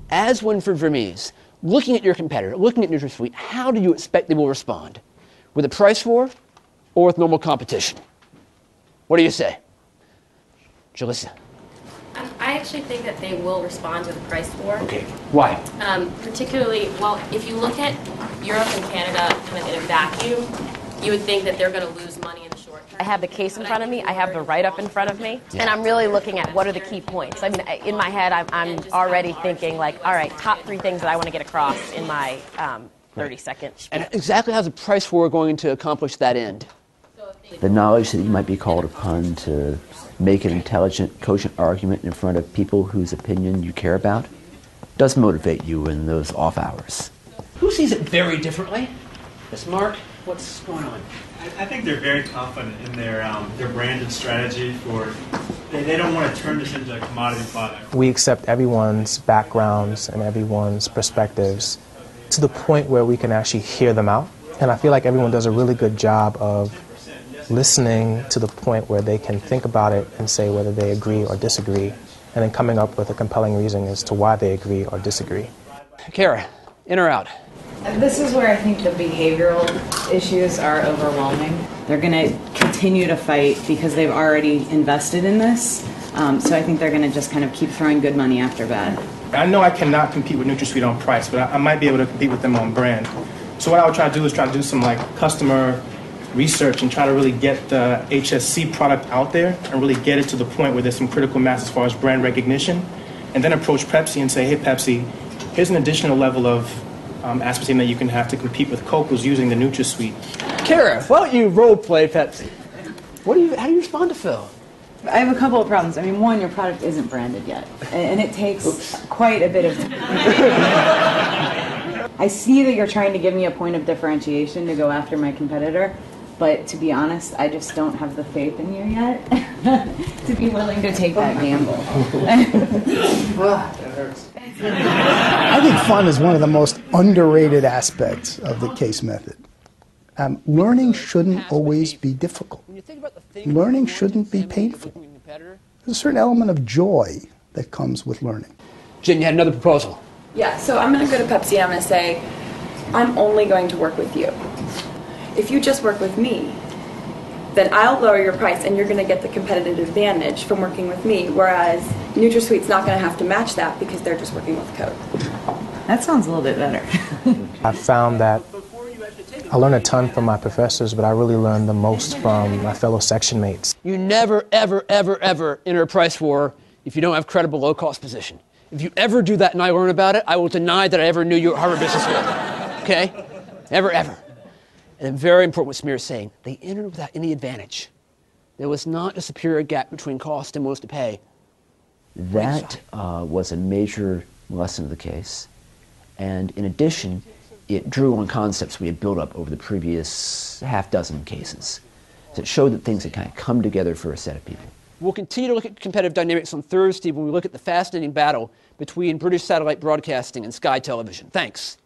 as Winford Vermees, looking at your competitor, looking at NutraSweet, how do you expect they will respond? With a price war or with normal competition? What do you say? Jalissa. I actually think that they will respond to the price war. Okay, why? Particularly, well, if you look at Europe and Canada kind of in a vacuum, you would think that they're going to lose money in the short term. I have the case in front of me, I have the write-up in front of me, and I'm really looking at what are the key points. I mean, in my head, I'm already thinking like, all right, top 3 things that I want to get across in my 30-second speech. And exactly how's the price war going to accomplish that end? The knowledge that you might be called upon to make an intelligent, cogent argument in front of people whose opinion you care about does motivate you in those off hours. Who sees it very differently? Yes, Mark, what's going on? I think they're very confident in their branded strategy for, they don't want to turn this into a commodity product. We accept everyone's backgrounds and everyone's perspectives to the point where we can actually hear them out. And I feel like everyone does a really good job of listening to the point where they can think about it and say whether they agree or disagree, and then coming up with a compelling reason as to why they agree or disagree. Kara, in or out? This is where I think the behavioral issues are overwhelming. They're going to continue to fight because they've already invested in this. So I think they're going to just kind of keep throwing good money after bad. I know I cannot compete with NutraSweet on price, but I might be able to compete with them on brand. So what I would try to do is try to do some like customer research and try to really get the HSC product out there and really get it to the point where there's some critical mass as far as brand recognition, and then approach Pepsi and say, hey Pepsi, here's an additional level of aspartame that you can have to compete with Coke who's using the NutraSweet. Kara, why don't you role play Pepsi? How do you respond to Phil? I have a couple of problems. I mean, one, your product isn't branded yet, and it takes quite a bit of time. I see that you're trying to give me a point of differentiation to go after my competitor, but to be honest, I just don't have the faith in you yet to be willing to take that gamble. That hurts. I think fun is one of the most underrated aspects of the case method. Learning shouldn't always be difficult. Learning shouldn't be painful. There's a certain element of joy that comes with learning. Jen, you had another proposal. Yeah, so I'm going to go to Pepsi and I'm going to say, I'm only going to work with you. If you just work with me, then I'll lower your price and you're going to get the competitive advantage from working with me, whereas NutraSweet's not going to have to match that because they're just working with Coke. That sounds a little bit better. I found that I learned a ton from my professors, but I really learned the most from my fellow section mates. You never, ever, ever, ever enter a price war if you don't have credible low-cost position. If you ever do that and I learn about it, I will deny that I ever knew you at Harvard Business School. Okay? Never, ever. And then very important what Samir is saying, they entered without any advantage. There was not a superior gap between cost and willingness to pay. That was a major lesson of the case. And in addition, it drew on concepts we had built up over the previous half-dozen cases. So it showed that things had kind of come together for a set of people. We'll continue to look at competitive dynamics on Thursday when we look at the fascinating battle between British satellite broadcasting and Sky Television. Thanks.